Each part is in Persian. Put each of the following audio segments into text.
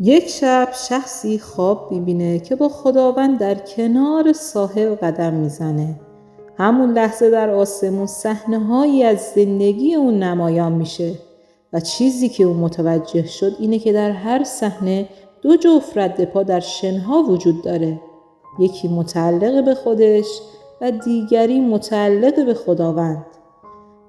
یک شب شخصی خواب می‌بینه که با خداوند در کنار ساحل قدم میزنه. همون لحظه در آسمون صحنه‌هایی از زندگی اون نمایان میشه و چیزی که اون متوجه شد اینه که در هر صحنه دو جفت ردپا در شنها وجود داره. یکی متعلق به خودش و دیگری متعلق به خداوند.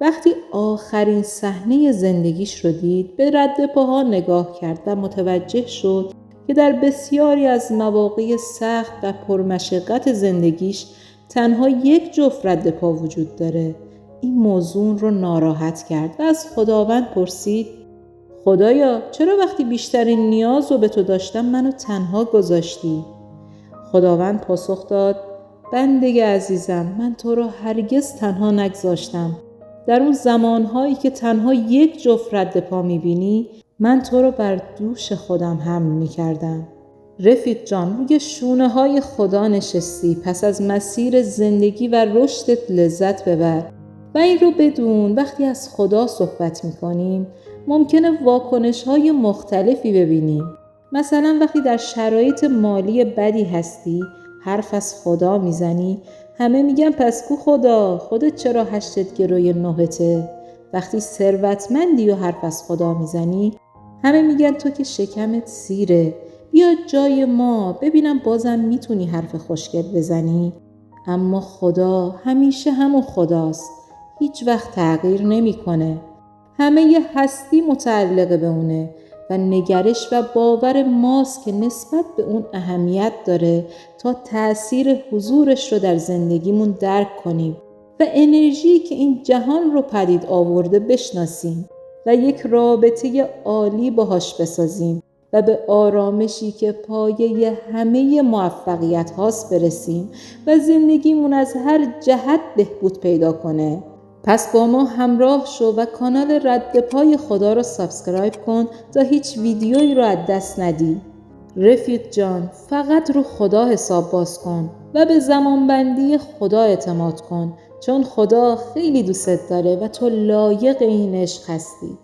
وقتی آخرین صحنه زندگیش رو دید، به ردپاها نگاه کرد و متوجه شد که در بسیاری از مواقع سخت و پرمشقت زندگیش تنها یک جفت ردپا وجود داره. این موضوع رو ناراحت کرد و از خداوند پرسید: خدایا، چرا وقتی بیشترین نیاز رو به تو داشتم منو تنها گذاشتی؟ خداوند پاسخ داد: بنده عزیزم، من تو رو هرگز تنها نگذاشتم. در اون زمانهایی که تنها یک جفت ردپا میبینی، من تو رو بر دوش خودم حمل میکردم. رفیق جان، روی شونه های خدا نشستی، پس از مسیر زندگی و رشدت لذت ببر. و این رو بدون وقتی از خدا صحبت میکنیم ممکنه واکنش های مختلفی ببینیم. مثلا وقتی در شرایط مالی بدی هستی، حرف از خدا میزنی، همه میگن پس کو خدا، خودت چرا هشتت گروی نهته؟ وقتی ثروتمندی و حرف از خدا میزنی، همه میگن تو که شکمت سیره، بیا جای ما ببینم بازم میتونی حرف خوشگل بزنی. اما خدا همیشه همون خداست، هیچ وقت تغییر نمیکنه. همه ی هستی متعلق به اونه و نگرش و باور ماست که نسبت به اون اهمیت داره تا تأثیر حضورش رو در زندگیمون درک کنیم و انرژی که این جهان رو پدید آورده بشناسیم و یک رابطه عالی باهاش بسازیم و به آرامشی که پایه همه موفقیت هاست برسیم و زندگیمون از هر جهت بهبود پیدا کنه. پس با ما همراه شو و کانال ردپای خدا رو سابسکرایب کن تا هیچ ویدیویی رو از دست ندی. رفیق جان، فقط رو خدا حساب باز کن و به زمانبندی خدا اعتماد کن، چون خدا خیلی دوست داره و تو لایق این عشق هستی.